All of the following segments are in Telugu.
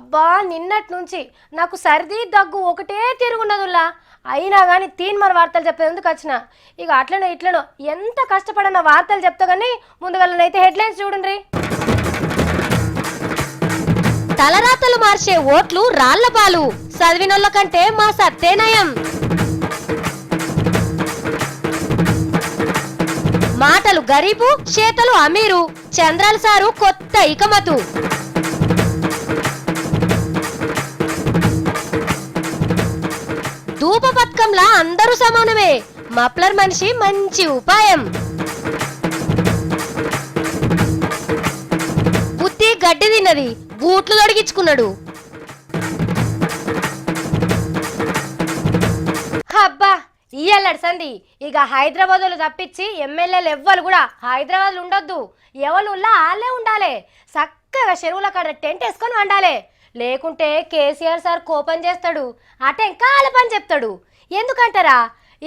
అబ్బా నిన్నటి నుంచి నాకు సర్ది దగ్గు ఒకటే తిరుగున్నదుల్లా అయినా కానీ తీన్మార్ వార్తలు చెప్పేందుకు వచ్చిన ఇక అట్లనో ఇట్లనో ఎంత కష్టపడిన వార్తలు చెప్తా కానీ ముందుగాలనైతే హెడ్లైన్స్ చూడండి. తలరాతలు మార్చే ఓట్లు రాళ్లపాలు, చదివినోళ్ళ కంటే మా సత్తే నయం. మాటలు గరీబు, చేతలు అమీరు, చంద్రాల సారు కొత్త ఇకమతు. ధూప పథకంలా అందరూ సమానమే, మప్లర్ మనిషి మంచి ఉపాయం. బుద్ధి గడ్డి తిన్నది, బూట్లు తొడిగించుకున్నాడు. అబ్బా ఇయ్యల్లడు సంది ఇక హైదరాబాద్లో తప్పించి ఎమ్మెల్యేలు ఎవ్వరు కూడా హైదరాబాద్లో ఉండొద్దు. ఎవరు వాళ్ళే ఉండాలి. చక్కగా చెరువుల కాడ టెంట్ వేసుకొని వండాలి. లేకుంటే కేసీఆర్ సార్ కోపం చేస్తాడు, అటే ఇంకా వాళ్ళ పని చెప్తాడు. ఎందుకంటారా,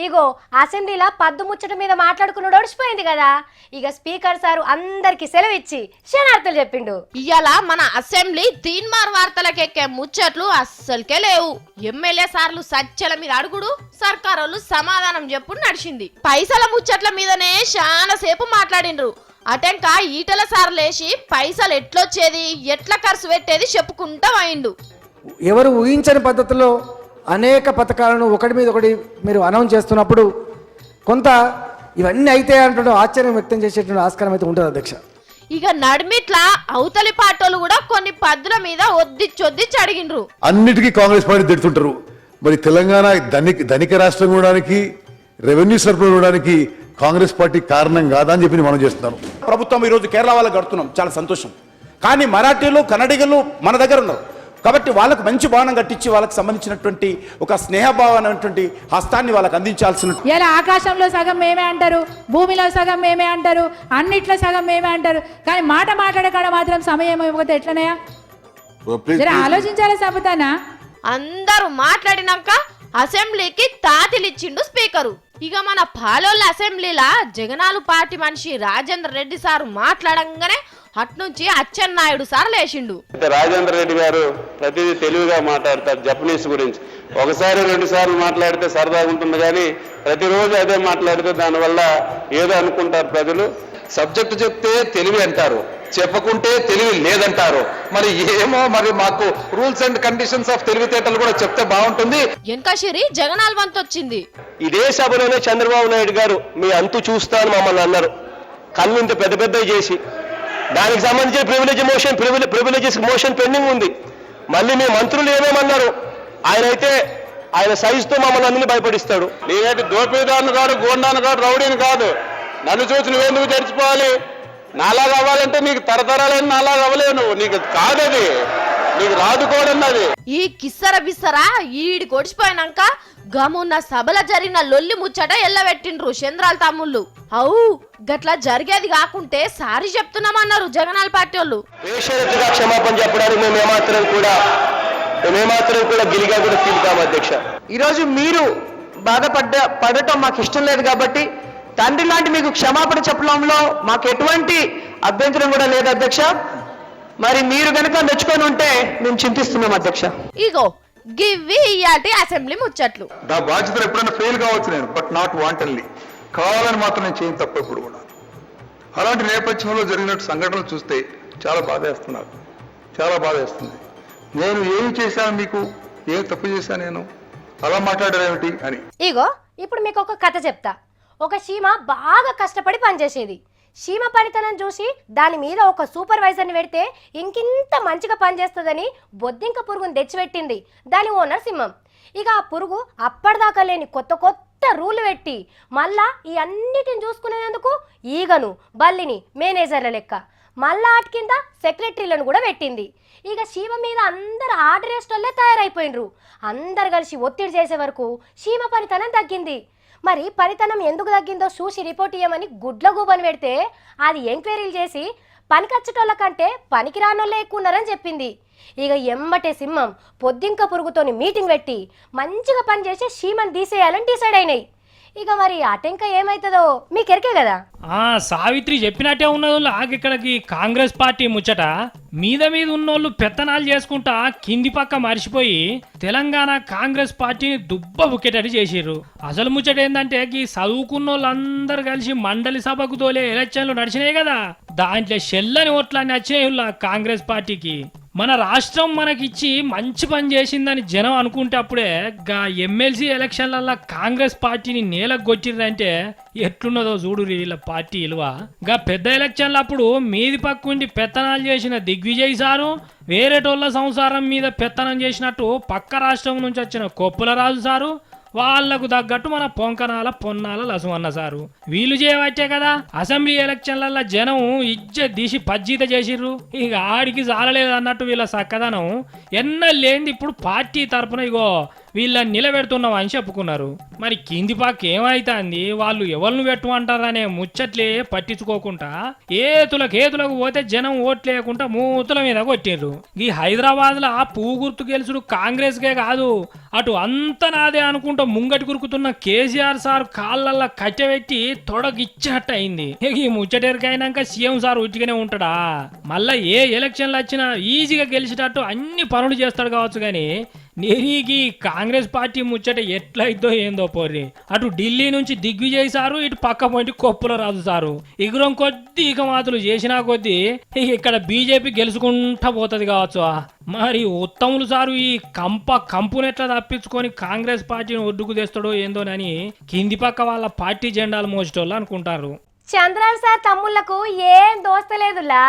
ఇగో అసెంబ్లీలో పద్దు ముచ్చట మీద మాట్లాడుకున్నాడు ఒడిచిపోయింది కదా. ఇక స్పీకర్ సారు అందరికి సెలవు ఇచ్చి శనార్థులు చెప్పిండు. ఇవాళ మన అసెంబ్లీ తీన్మార్ వార్తలకెక్కే ముచ్చట్లు అస్సలకే లేవు. ఎమ్మెల్యే సార్లు సచ్చల మీద అడుగుడు, సర్కారోళ్ళు సమాధానం చెప్పుడు నడిచింది. పైసల ముచ్చట్ల మీదనే చాలా సేపు మాట్లాడిండ్రు. అటెంక ఈటల సార్లు లేచి పైసలు ఎట్లొచ్చేది, ఎట్లా ఖర్చు పెట్టేది చెప్పుకుంటా అయిండు. ఎవరు ఊహించని పద్ధతిలో అనేక పథకాలను ఒకటి మీద ఒకటి మీరు అనౌన్స్ చేస్తున్నప్పుడు కొంత ఇవన్నీ అయితే అంటూ ఆశ్చర్యం వ్యక్తం చేసేటువంటి ఆస్కారం అయితే ఉంటుంది అధ్యక్ష. ఇక నడిమిట్లా అవతలి పార్టీలు కూడా కొన్ని పద్దుల మీద ఒద్దిచ్చొద్దిచ్చి అడిగిండ్రు. అన్నిటికీ కాంగ్రెస్ పార్టీ తిడుతుంటారు. మరి తెలంగాణ ధనిక రాష్ట్రం ఉండడానికి, రెవెన్యూ సరఫరా ఉండడానికి కాంగ్రెస్ పార్టీ కారణం కాదా అని చెప్పి మనం చేస్తున్నాం. ప్రభుత్వం ఈరోజు కేరళ వాళ్ళకి కడుతున్నాం, చాలా సంతోషం. కానీ మరాఠీలు, కన్నడిగలు మన దగ్గర ఉన్నారు కాబట్టి వాళ్ళకు మంచి భవనం కట్టించి వాళ్ళకి సంబంధించినటువంటి ఒక స్నేహభావమైనటువంటి హస్తాన్ని వాళ్ళకి అందించాల్సిన. ఇలా ఆకాశంలో సగం మేమే అంటారు, భూమిలో సగం మేమే అంటారు, అన్నిట్లో సగం మేమే అంటారు. కానీ మాట మాట్లాడకాడ మాత్రం సమయం ఇవ్వకపోతే ఎట్లనయా? ఆలోచించాలి సబతానా. అందరూ మాట్లాడినాక అసెంబ్లీకి తాతిలిచ్చిండు స్పీకరు. ఇక మన పాలోళ్ళ అసెంబ్లీలా జగనాలు పార్టీ మనిషి రాజేందర్ రెడ్డి సారు మాట్లాడంగానే అట్నుంచి అచ్చెన్నాయుడు సార్ లేచిండు. రాజేంద్ర రెడ్డి గారు ప్రతిదీ తెలివిగా మాట్లాడతారు. జపనీస్ గురించి ఒకసారి 2 సార్లు మాట్లాడితే సరదాగా ఉంటుంది, కానీ ప్రతిరోజు అదే మాట్లాడితే దానివల్ల ఏదో అనుకుంటారు ప్రజలు. సబ్జెక్టు చెప్తే తెలివి అంటారు, చెప్పకుంటే తెలివి లేదంటారు. మరి ఏమో, మరి మాకు రూల్స్ అండ్ కండిషన్స్ ఆఫ్ తెలివితేటలు కూడా చెప్తే బాగుంటుంది. ఎంకషిరి జగనాల్ వంతొచ్చింది. ఇదే సభలోనే చంద్రబాబు నాయుడు గారు మీ అంతు చూస్తాను మమ్మల్ని అన్నారు. కళ్ళు ఇంత పెద్ద పెద్దవి చేసి దానికి సంబంధించిన ప్రివిలేజెస్ మోషన్ పెండింగ్ ఉంది. మళ్ళీ మీ మంత్రులు ఏమేమన్నారు, ఆయన సైజుతో మమ్మల్ని అందరినీ భయపడిస్తాడు. నేనైతే దోపిడీదారుని కాదు, గోండాను కాదు, రౌడీని కాదు. నన్ను చూసి నువ్వెందుకు తెరిచిపోవాలి? నాలాగా అవ్వాలంటే నీకు తరతరాలని నాలాగా అవ్వలేవు నువ్వు. నీకు కాదది, నీకు రాదుకోవడన్నది. ఈ కిස්සర బిස්සరా ఈడి కొడిచిపోయినాక గమున్న సభల జరిగిన లొల్లి ముచ్చట ఎల్లబెట్టిండ్రు చంద్రాల తమ్ముళ్ళు. అవు గట్లా జరిగేది కాకుంటే సారీ చెప్తున్నామన్నారు జగనాల పార్టీ వాళ్ళు. బేషరతుగా క్షమాపణ చెప్పడానికి మేము ఏమాత్రం కూడా గిలిగా కూడా తీరుతాం అధ్యక్ష. ఈరోజు మీరు పడటం మాకు ఇష్టం లేదు కాబట్టి తండ్రి లాంటి మీకు క్షమాపణ చెప్పడంలో మాకు ఎటువంటి అభ్యంతరం కూడా లేదు అధ్యక్ష. మరి మీరు కనుక మెచ్చుకొని ఉంటే మేము చింతిస్తున్నాం అధ్యక్ష. ఇగో గివ్వి ఇయాటి అసెంబ్లీ ముచ్చట్లు. నా బాధ్యతలు ఎప్పుడైనా ఫెయిల్ కావచ్చు నేను, బట్ నాట్ వాంటన్లీ. కావాలని మాత్రం నేను చేయను తప్ప ఎప్పుడు కూడా. అలాంటి నేపథ్యంలో జరిగినట్టు సంఘటనలు చూస్తే చాలా బాధేస్తున్నారు, చాలా బాధేస్తుంది. నేను ఏమి చేశాను, మీకు ఏం తప్పు చేశాను, నేను అలా మాట్లాడారేమిటి అని. ఇగో ఇప్పుడు మీకు ఒక కథ చెప్తా. ఒక చీమ బాగా కష్టపడి పనిచేసేది. చీమ పనితనం చూసి దాని మీద ఒక సూపర్వైజర్ని పెడితే ఇంకింత మంచిగా పనిచేస్తుందని బొద్దింక పురుగుని తెచ్చిపెట్టింది దాని ఓనర్ సింహం. ఇక ఆ పురుగు అప్పటిదాకా లేని కొత్త రూల్ పెట్టి మళ్ళా ఈ అన్నిటిని చూసుకునేందుకు ఈగను, బల్లిని మేనేజర్ల లెక్క మళ్ళా ఆట కింద సెక్రటరీలను కూడా పెట్టింది. ఇక చీమ మీద అందరు ఆర్డరేస్టోళ్ళే తయారైపోయినరు. అందరు కలిసి ఒత్తిడి చేసే వరకు చీమ పనితనం తగ్గింది. మరి పనితనం ఎందుకు తగ్గిందో చూసి రిపోర్ట్ ఇవ్వమని గుడ్ల గూబని పెడితే అది ఎంక్వైరీలు చేసి పనికొచ్చేటోళ్ళ కంటే పనికి రానోళ్ళే ఎక్కువ ఉన్నారని చెప్పింది. ఇక ఎమ్మటే సింహం పొద్దింక పురుగుతోని మీటింగ్ పెట్టి మంచిగా పనిచేసి చీమని తీసేయాలని డిసైడ్ అయినాయి. ఇక మరి అటెంక ఏమైతుందో మీకెరికే కదా. సావిత్రి చెప్పినట్టే ఉన్నది ఇక్కడికి కాంగ్రెస్ పార్టీ ముచ్చట మీద ఉన్నోళ్ళు పెత్తనాలు చేసుకుంటా కింది పక్క మర్చిపోయి తెలంగాణ కాంగ్రెస్ పార్టీని దుబ్బ బుక్కేటట్టు చేసిర్రు. అసలు ముచ్చట ఏంటంటే ఈ చదువుకున్న వాళ్ళందరూ కలిసి మండలి సభకు తోలే ఎలక్షన్లు నడిచినాయి కదా, దాంట్లో చెల్లని ఓట్లన్నీ వచ్చినాయి కాంగ్రెస్ పార్టీకి. మన రాష్ట్రం మనకిచ్చి మంచి పని చేసిందని జనం అనుకుంటే అప్పుడే గా ఎమ్మెల్సీ ఎలక్షన్లల్లో కాంగ్రెస్ పార్టీని నేలకు కొట్టిర్రంటే ఎట్లున్నదో చూడు వీళ్ళ పార్టీ విలువ. గా పెద్ద ఎలక్షన్లు అప్పుడు మీది పక్కుండి పెత్తనాలు చేసిన దిగ్విజయ్ సారు, వేరేటోళ్ళ సంసారం మీద పెత్తనం చేసినట్టు పక్క రాష్ట్రం నుంచి వచ్చిన కొప్పులరాజు సారు, వాళ్లకు తగ్గట్టు మన పొంకనాల పొన్నాల లసుమన్న సారు వీళ్ళు చేయవచ్చే కదా అసెంబ్లీ ఎలక్షన్లలో జనం ఇజ్జత్ తీసి పజ్జీత చేసిర్రు. ఇక ఆడికి జాలలేదు అన్నట్టు వీళ్ళ చక్కదనం ఎన్నలేంది ఇప్పుడు పార్టీ తరపున ఇగో వీళ్ళని నిలబెడుతున్నాం అని చెప్పుకున్నారు. మరి కింది పక్క ఏమైతుంది, వాళ్ళు ఎవరిని పెట్టుమంటారనే ముచ్చట్లే పట్టించుకోకుండా ఏతులకు పోతే జనం ఓట్లేయకుండా మూతుల మీద కొట్టిర్రు. ఈ హైదరాబాద్ లా పువ్వు గుర్తు గెలుచుడు కాంగ్రెస్ కే కాదు, అటు అంత నాదే అనుకుంటా ముంగటి కురుకుతున్న కేసీఆర్ సార్ కాళ్ళల్లో కట్టెబెట్టి తొడగిచ్చినట్టు అయింది. ఈ ముచ్చటెరికైనాక సీఎం సార్ ఉట్టిగానే ఉంటాడా? మళ్ళా ఏ ఎలక్షన్లు వచ్చినా ఈజీగా గెలిచేటట్టు అన్ని పనులు చేస్తాడు కావచ్చు, కానీ నెరీకి కాంగ్రెస్ పార్టీ ముచ్చట ఎట్లయిద్దో ఏందో పోర్రి. అటు ఢిల్లీ నుంచి దిగ్విజయ్ సారు, ఇటు పక్క పోయి కొప్పులరాజు సారు ఇగురం కొద్ది ఇక మాతులు చేసినా కొద్దీ ఇక్కడ బీజేపీ గెలుచుకుంటా పోతుంది కావచ్చు. మరి ఉత్తములు సారు ఈ కంపునెట్లా తప్పించుకొని కాంగ్రెస్ పార్టీని ఒడ్డుకు తెస్తాడో ఏందోనని కింది పక్క వాళ్ళ పార్టీ జెండాలు మోసేటోళ్ళు అనుకుంటారు. చంద్రాల సార్ తమ్ముళ్లకు ఏం దోస్తలేదులా,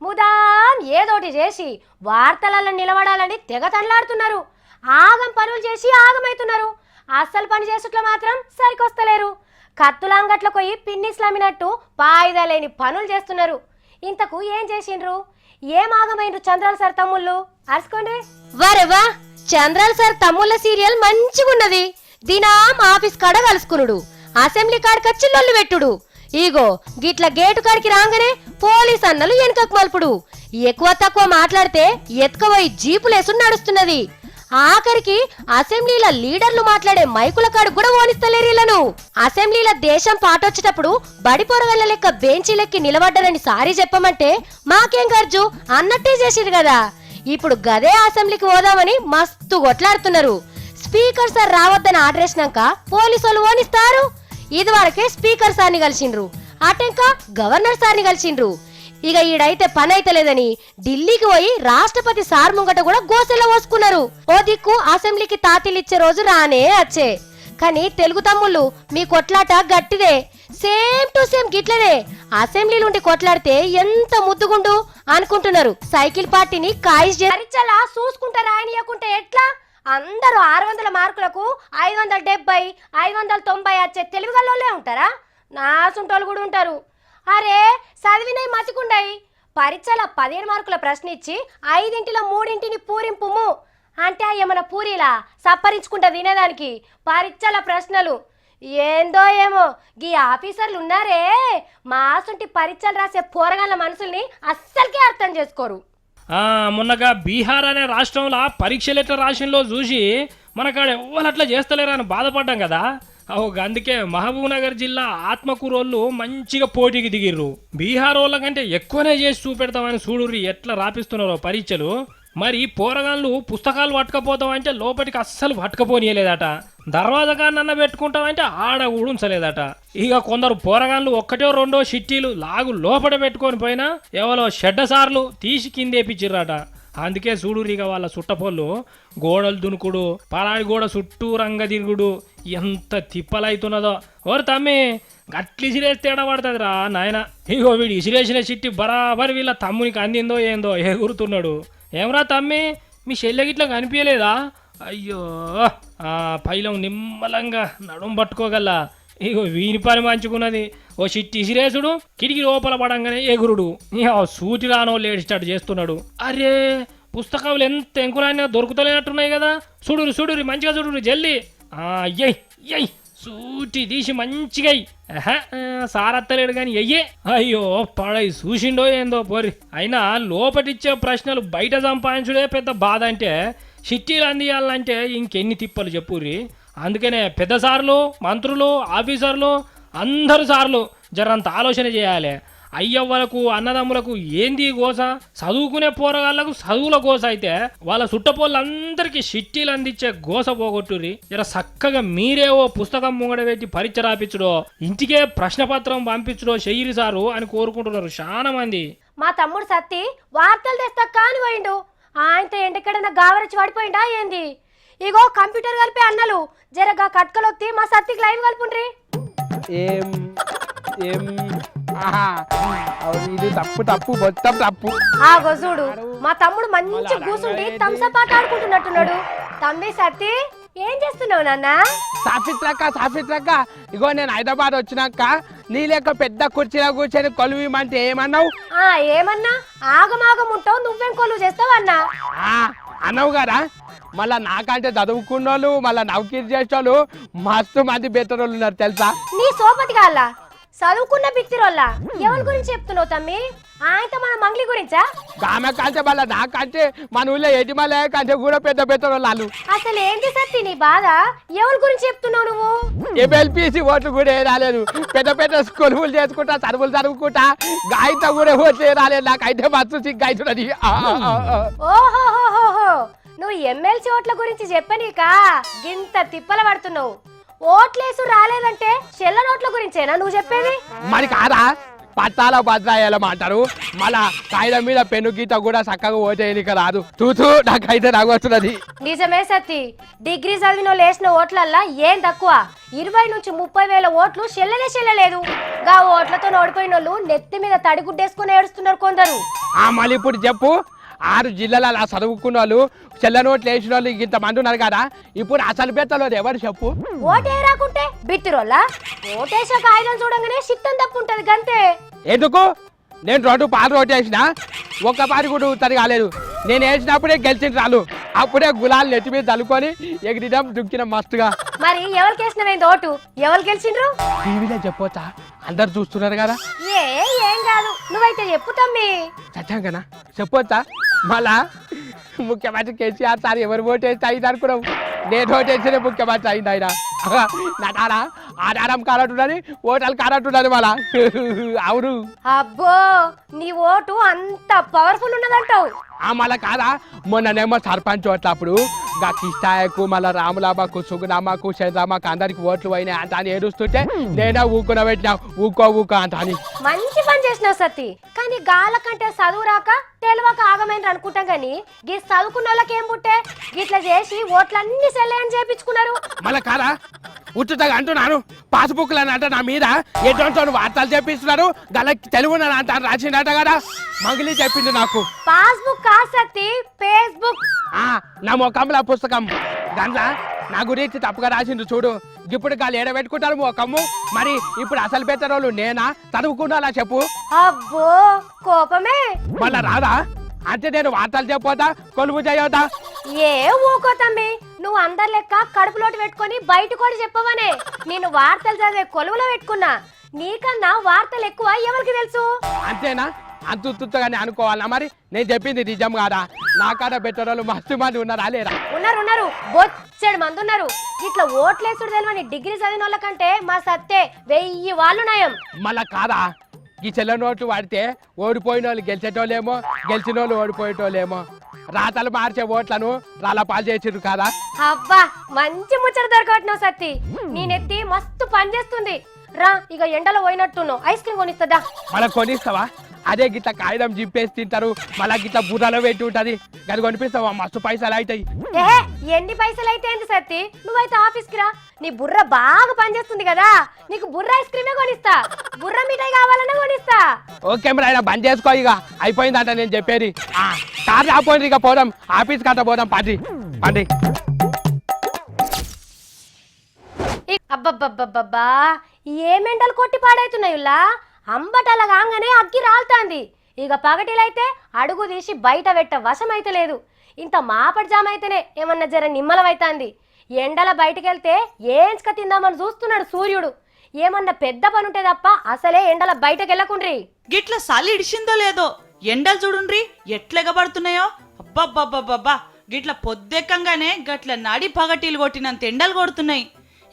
ముదాం ఏదోటి చేసి వార్తలలో నిలబడాలని తెగ తనలాడుతున్నారు. ఆగం పనులు చేసి ఆగమైతున్నారు. అస్సలు పని చేసేట్లో మాత్రం సరికొస్తలేరు. కత్తులాంగట్ల పోయి పిన్నిస్లామినట్టు పాయిదా లేని పనులు చేస్తున్నారు. ఇంతకు ఏం చేసిండ్రు, ఏం ఆగమైండ్రు చంద్రాల సార్ తమ్ముళ్ళు? అరుసుకోండి. వరేవా, చంద్రాల సార్ తమ్ముళ్ళ సీరియల్ మంచిగున్నది. దినాం ఆఫీస్ కాడ కలుసుకునుడు, అసెంబ్లీ కాడికొచ్చి లొల్లు పెట్టుడు, ఈగో గిట్ల గేటు కాడికి రాగానే పోలీస్ అన్నలు వెనుకకు మలుపుడు, ఎక్కువ తక్కువ మాట్లాడితే ఎత్తుకపోయి జీపులేసు నడుస్తున్నది. ఆఖరికి అసెంబ్లీల లీడర్లు మాట్లాడే మైకుల కాడు కూడా ఓనిస్తలేరు వీళ్ళను. అసెంబ్లీల దేశం పాటొచ్చేటప్పుడు బడి పొరగల్ల లెక్క బెంచీలెక్కి నిలబడ్డారని సారీ చెప్పమంటే మాకేం ఖర్చు అన్నట్టే చేసిరు కదా. ఇప్పుడు గదే అసెంబ్లీకి పోదామని మస్తు కొట్లాడుతున్నారు. స్పీకర్ సార్ రావద్దని ఆర్డర్ వేసినాక పోలీసు వాళ్ళు ఓనిస్తారు. ఇది వరకే స్పీకర్ సార్ని కలిసిండ్రు, అటెంకా గవర్నర్ సార్ని కలిసిండ్రు. ఇక ఈడైతే పని అయితే లేదని ఢిల్లీకి పోయి రాష్ట్రపతి సార్ ముంగట కూడా గోసెల పోసుకున్నారు. ఓ దిక్కు అసెంబ్లీకి తాతీలిచ్చే రోజు రానే వచ్చే. కానీ తెలుగు తమ్ముళ్ళు మీ కొట్లాట గట్టిదే, సేమ్ టు సేమ్ గిట్లనే అసెంబ్లీలుండి కొట్లాడితే ఎంత ముద్దుగుండు అనుకుంటున్నారు. సైకిల్ పార్టీని పరీక్షలా చూసుకుంటా రాయనీయకుంటే ఎట్లా? అందరూ 600 మార్కులకు 570, 590 వచ్చే తెలుగుగల్లోనే ఉంటారా? నా సుంటోళ్ళు కూడా ఉంటారు. అరే చదివినవి మసికుండాయి. పరీక్షల 15 మార్కుల ప్రశ్న ఇచ్చి 5ంటిలో 3ంటిని పూరింపుము అంటే ఏమన్నా పూరిలా సప్పరించుకుంటా తినేదానికి పరీక్షల ప్రశ్నలు ఏందో ఏమో. గీ ఆఫీసర్లు ఉన్నారే మాసుంటి పరీక్షలు రాసే పోరగాళ్ళ మనసుల్ని అస్సలకే అర్థం చేసుకోరు. మొన్నగా బీహార్ అనే రాష్ట్రంలో పరీక్షలు ఎట్లా రాసిందో చూసి మనకాడ ఎవ్వరు అట్లా చేస్తలేరని బాధపడ్డాం కదా. అందుకే మహబూబ్ నగర్ జిల్లా ఆత్మకూరోళ్ళు మంచిగా పోటీకి దిగిర్రు. బీహార్ వాళ్ళ కంటే ఎక్కువనే చేసి చూపెడతామని చూడుర్రి ఎట్లా రాపిస్తున్నారో పరీక్షలు. మరి పోరగాళ్ళు పుస్తకాలు పట్టుకపోతామంటే లోపలికి అస్సలు పట్టుకపోనీయలేదట, దర్వాజా కాన్నన్న పెట్టుకుంటామంటే ఆడ కూడా ఉంచలేదట. ఇక కొందరు పోరగాళ్ళు ఒక్కటో రెండో షిట్టీలు లాగు లోపల పెట్టుకొని పోయినా ఎవరో షెడ్డసార్లు తీసి కిందేపిచ్చిర్రట. అందుకే చూడురిగా వాళ్ళ సుట్టపోళ్ళు గోడలు దునుకుడు, పరాడి గోడ చుట్టూ రంగ తిరుగుడు ఎంత తిప్పలైతున్నదో. ఓరు తమ్మి గట్లి ఇసిరేస్తే ఎడబడుతుంది రా నాయన. ఇగో వీడు ఇసిరేసిన చిట్టి బరాబరి వీళ్ళ తమ్మునికి అందిందో ఏందో ఎగురుతున్నాడు. ఏమరా తమ్మి మీ చెల్లె గిట్లా కనిపించలేదా? అయ్యో పైలం నిమ్మలంగా నడుము పట్టుకోగల. ఇగో వీని పని మంచుకున్నది. ఓ చిట్టి ఇసిరేసుడు, కిటికీ లోపల పడంగానే ఎగురుడు, సూటి రానో లేడిస్టార్ట్ చేస్తున్నాడు. అరే పుస్తకాలు ఎంత ఎంకులైనా దొరుకుతలేనట్టున్నాయి కదా. చూడురి మంచిగా చూడురి జల్దీ. అయ్యయ్ సూటి తీసి మంచిగా సారత్తలేడు కానీ అయ్యే. అయ్యో పడై చూసిండో ఏందో పోరి. అయినా లోపటిచ్చే ప్రశ్నలు బయట సంపాదించుడే పెద్ద బాధ అంటే, చిట్టీలు అందియాలంటే ఇంకెన్ని తిప్పలు చెప్పుర్రి. అందుకనే పెద్ద సార్లు మంత్రులు ఆఫీసర్లు అందరు సార్లు జరంత ఆలోచన చేయాలి. అయ్యవ్వలకు అన్నదమ్ములకు ఏంది గోస, చదువుకునే పోరగాళ్లకు చదువుల గోస అయితే వాళ్ళ చుట్టపోళ్ళందరికీ షిట్టీలు అందించే గోస పోగొట్టుర్రి. జర చక్కగా మీరే ఓ పుస్తకం ముంగడ పెట్టి పరీక్ష రాపించడో, ఇంటికే ప్రశ్నపత్రం పంపించడో చెయ్యిరి సారు అని కోరుకుంటున్నారు చాలా మంది. మా తమ్ముడు సత్తి వార్తలు తెస్తా కాని పోయిండు. ఆయనతో ఎండెక్కడన్నా గావరచి పడిపోయిండా ఏంది? ఇగో కంప్యూటర్ కలిపే అన్నలు జరగా కట్కలొత్తి మా సత్తికి లైవ్ కలుపుండ్రి. ఏం ఏం ఇది తప్పు మొత్తం తప్పు. ఆ గొజుడు మా తమ్ముడు మంచి కూసుండి తంసపాట ఆడుకుంటున్నట్టున్నాడు. తమ్మి సత్తి ఏం చేస్తున్నావు నాన్న? సాఫిత్రక్క ఇగో నేను హైదరాబాద్ వచ్చినాక నీ లెక్క పెద్ద కుర్చీలో కూర్చొని కొలువిమంటే ఏమన్నావు? ఏమన్నా ఆగమాగం ఉంటావు, నువ్వేం కొలువు చేస్తావు అన్నా? అన్నావు కదా. మళ్ళా నాకంటే చదువుకున్నోళ్ళు మళ్ళా నౌకరీ చేసేవాళ్ళు మస్తు మంది బెత్తరోళ్ళు ఉన్నారు తెలుసా? నీ సోపతి కాళ్ళ చదువుకున్న బిత్తిరోళ్ళ ఎవరి గురించి చెప్తున్నావు తమ్మి? ఆయనతో మన మంగ్లీ గురించా? ఆమె కంటే మళ్ళా నాకంటే మన ఊళ్ళో ఎటిమలే కంటే కూడా పెద్ద బెత్తరోళ్ళు. అసలు ఏంటి సత్తి నీ బాధ? ఎవరి గురించి చెప్తున్నావు నువ్వు? ఎమ్మెల్పీసీ ఓట్లు కూడా రాలేదు. పెద్ద స్కూల్ చేసుకుంటా చదువుకుంటా గాయతో కూడా ఓట్లు రాలేదు. నాకైతే మస్తు సిగ్గు అవుతున్నది. ఓహోహోహో, నువ్వు ఎమ్మెల్సీ ఓట్ల గురించి చెప్పనీకా గింత తిప్పల పడుతున్నావు. ఓట్లేసు రాలేదంటే చెల్ల నోట్ల గురించేనా నువ్వు చెప్పేది? మరి కాదా? పట్టాల భద్రాయాలమంటారు. మళ్ళా కాగితం మీద పెన్ను గీత కూడా చక్కగా ఓటేయనిక రాదు. చూచూ నాకైతే రాగొస్తున్నది. నిజమే సత్తి, డిగ్రీ చదివిన లేసిన ఓట్లల్లా ఏం తక్కువ 20 నుంచి 30 వేల ఓట్లు చెల్లలేదు. గా ఓట్లతో ఓడిపోయిన వాళ్ళు నెత్తి మీద తడిగుడ్డేసుకుని ఏడుస్తున్నారు కొందరు. మళ్ళీ ఇప్పుడు చెప్పు, 6 జిల్లాల అలా చదువుకున్న వాళ్ళు చెల్ల నోట్లు వేసిన వాళ్ళు ఇంతమంది ఉన్నారు కదా. ఇప్పుడు అసలు బెత్తలో ఎవరు చెప్పు? ఓటే రాకుంటే బిత్తిరోళ్ళ ఓటేసాక ఆయుధం చూడంగానే సిట్టం తప్పు ఉంటది గంతే. ఎందుకు? నేను 2 పాలు ఓటేసిన, ఒక్క పారి కూడా ఉత్తరి కాలేదు. నేను వేసినప్పుడే గెలిచిన రాళ్ళు, అప్పుడే గులాలు నెత్తి మీద తలుకొని ఎగిరిడం దుక్కిన మస్తుగా. మరి ఎవరికి వేసినవేంది ఓటు? ఎవరు గెలిచిండ్రు? టీవీలో చెప్పొచ్చా? అందరు చూస్తున్నారు కదా. ఏం కాదు, నువ్వైతే చెప్పు తమ్మి. చచ్చాకనా చెప్పొచ్చా? మళ్ళా ముఖ్యమంత్రి కేసీఆర్ సార్ ఎవరు ఓటేస్తే అయింది అనుకున్నావు? నేను ఓటేస్తేనే ముఖ్యమంత్రి అయింది ఆయన. నాటారా ఆధారం కానట్టున్నది, ఓటాలు కానట్టున్నది మళ్ళా. అవును. అబ్బో, నీ ఓటు అంత పవర్ఫుల్ ఉన్నదంటావు. మళ్ళా కాదా? మొన్ననేమో సర్పంచ్ ఓట్లు అప్పుడు గా కిష్టాయకు మళ్ళా రాములాబాకు సుగుణమ్మకు చంద్రమ్మకు అందరికి ఓట్లు పోయినాయి అంట అని ఏడుస్తుంటే నేనే ఊకున పెట్టినా ఊకో అంట అని. మంచి పని చేసినావు సత్తి. కానీ గాల కంటే చదువు రాక తెలివక ఆగమైంది అనుకుంటాం గాని గీ చదువుకున్న వాళ్ళకి ఏం పుట్టే గిట్లా చేసి ఓట్లన్నీ సెల్లయని చేపించుకున్నారు. మళ్ళా కాదా? ఉచితంగా అంటున్నాను, పాస్బుక్లు అని అంట నా మీద ఎటువంటి వార్తలు చేపిస్తున్నారు. గలకి తెలుగు అంట రాసిందట కదా, మంగిలి చెప్పింది నాకు. పాస్బుక్ కాసత్తి, ఫేస్బుక్. నా మొకంలో పుస్తకం దాంట్లో నా గురించి తప్పుగా రాసిండు చూడు. ఇప్పుడు గాలు ఏడబెట్టుకుంటారు మొకము. మరి ఇప్పుడు అసలు బెత్తరోళ్ళు నేనా చదువుకున్నా చెప్పు? అబ్బో కోపమే. మళ్ళా రాదా? అంటే నేను వార్తలు చెప్పొద్దా, కొలువు చేయొద్దా? ఏ ఊకో తమ్మి, నువ్వు అందరి లెక్క కడుపులోటి పెట్టుకొని బయట కూడా చెప్పవనే. నేను వార్తలు చదివే కొలువులో పెట్టుకున్నా. నీకన్నా వార్తలు ఎక్కువ ఎవరికి తెలుసు? అంతేనా? అంతుగానే అనుకోవాలా? మరి నేను చెప్పింది నిజం కాదా? నా కాడ బెత్తరోళ్ళు మస్తు మంది ఉన్నారా లేరా? ఉన్నారు, బొచ్చెడు మంది ఉన్నారు. ఇట్లా ఓట్లేసుడు తెలియని డిగ్రీ చదివిన వాళ్ళ కంటే మా సత్తే 1000 వాళ్ళు నయం. మళ్ళా కాదా? ఈ చెల్ల నోట్లు వాడితే ఓడిపోయిన వాళ్ళు గెలిచేటోళ్ళేమో, గెలిచిన వాళ్ళు ఓడిపోయేటోళ్ళేమో. రాతలు మార్చే ఓట్లను రాళ్ళపాలు చేసిరు కాదా? అబ్బా మంచి ముచ్చట దొరకట్నావు సత్తి. నేనెత్తి మస్తు పని చేస్తుంది. రా ఇక ఎండలో పోయినట్టున్నావు, ఐస్ క్రీమ్ కొనిస్తుందా? మళ్ళీ కొనిస్తావా? అదే గిట్ల కాగితం జింపేసి తింటారు, మళ్ళా గిట్ల బుర్రలో పెట్టి ఉంటది, అది కొనిపిస్తావా? మస్తు పైసలు అవుతాయి. ఎన్ని పైసలు అయితే ఏంటి సత్తి, నువ్వైతే ఆఫీస్కి రా. నీ బుర్ర బాగా పనిచేస్తుంది కదా, నీకు బుర్ర ఐస్ క్రీమే కొనిస్తా. బుర్ర మిఠాయి కావాలన్నా కొనిస్తా. ఓకే మరి ఆయన బంద్ చేసుకో, ఇక అయిపోయిందంట నేను చెప్పేది. కార్ రాపోయింది, ఇక పోదాం ఆఫీస్ కంట పోదాం. పండి అబ్బబ్బబ్బబ్బా, ఏమెండలు కొట్టి పాడైతున్నాయుల్లా. అంబటల కాగానే అగ్గి రాలుతాంది. ఇక పగటిలైతే అడుగు తీసి బయట పెట్ట వశమైతే లేదు. ఇంత మాపటి జామైతేనే ఏమన్నా జర నిమ్మలమైతాంది. ఎండల బయటకెళ్తే ఏంచుక తిందామని చూస్తున్నాడు సూర్యుడు. ఏమన్నా పెద్ద పనుంటే తప్ప అసలే ఎండల బయటకెళ్ళకుండ్రి. గిట్ల సలి ఇడిచిందో లేదో ఎండలు చూడుండ్రి ఎట్లెగబడుతున్నాయో. అబ్బబ్బబ్బబ్బా, గిట్ల పొద్దెక్కంగానే గట్ల నడి పగటీలు కొట్టినంత ఎండలు కొడుతున్నాయి.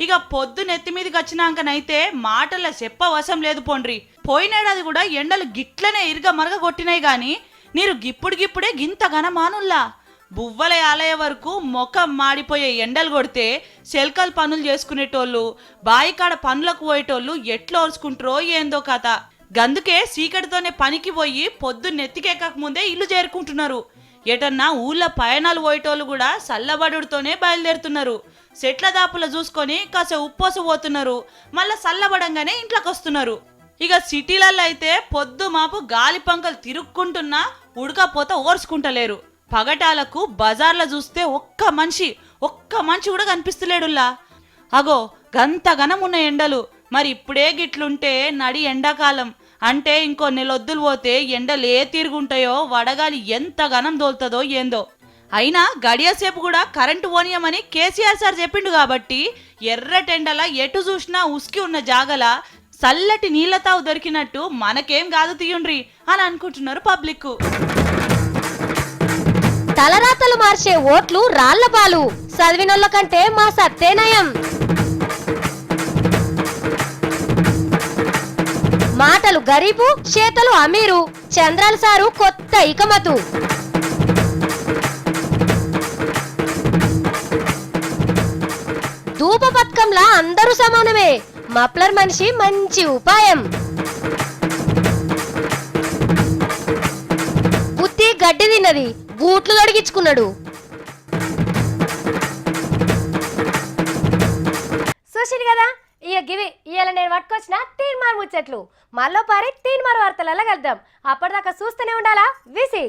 ఇక పొద్దు నెత్తి మీదకి వచ్చినాకనైతే మాటల చెప్పవశం లేదు పోండ్రి. పోయినేడాది కూడా ఎండలు గిట్లనే ఇరుగ మరగ కొట్టినాయి గాని నీరు గిప్పుడే గింత ఘనమానుల్లా. బువ్వల ఆలయ వరకు మొఖం మాడిపోయే ఎండలు కొడితే సెల్కల్ పనులు చేసుకునేటోళ్ళు, బాయికాడ పనులకు పోయేటోళ్ళు ఎట్లా ఓర్చుకుంటారో ఏందో కథ. గందుకే సీకటితోనే పనికి పోయి పొద్దు నెత్తికెక్కక ముందే ఇల్లు చేరుకుంటున్నారు. ఎటన్నా ఊళ్ళో పయనాలు పోయేటోళ్ళు కూడా సల్లబడుతోనే బయలుదేరుతున్నారు. సెట్ల దాపుల చూసుకొని కాసే ఉప్పోస పోతున్నారు, మళ్ళా సల్లబడంగానే ఇంట్లోకి వస్తున్నారు. ఇక సిటీలలో అయితే పొద్దు మాపు గాలి పంకలు తిరుక్కుంటున్నా ఉడకపోత ఓర్చుకుంటలేరు. పగటాలకు బజార్లో చూస్తే ఒక్క మనిషి కూడా కనిపిస్తలేడులా. అగో గంత ఘనం ఉన్న ఎండలు. మరి ఇప్పుడే గిట్లుంటే నడి ఎండాకాలం అంటే ఇంకో నెలొద్దులు పోతే ఎండలు ఏ తిరుగుంటాయో, వడగాలి ఎంత ఘనం దోలుతుందో ఏందో. అయినా గడియసేపు కూడా కరెంటు పోనీయమని కేసీఆర్ సార్ చెప్పిండు కాబట్టి ఎర్రటెండల ఎటు చూసినా ఉసికి ఉన్న జాగల చల్లటి నీళ్ల తావు దొరికినట్టు మనకేం కాదు తీయుండ్రి అని అనుకుంటున్నారు పబ్లిక్. తలరాతలు మార్చే ఓట్లు రాళ్లపాలు, చదివినోళ్ళ కంటే మా సత్తేనయం. మాటలు గరీబు, చేతలు అమీరు. చంద్రాల సారు కొత్త ఇకమతు. ధూప పథకంలా అందరూ సమానమే. మప్లర్ మనిషి మంచి ఉపాయం. బుద్ధి గడ్డి తిన్నది, బూట్లు తొడిగించుకున్నాడు. చూసింది కదా, ఇక గివి ఇవాళ నేను పట్టుకొచ్చిన తీన్మార్ ముచ్చట్లు. మళ్ళీ పారి తీన్మార్ వార్తలలో కలుద్దాం. అప్పటిదాకా చూస్తూనే ఉండాలా. విసి.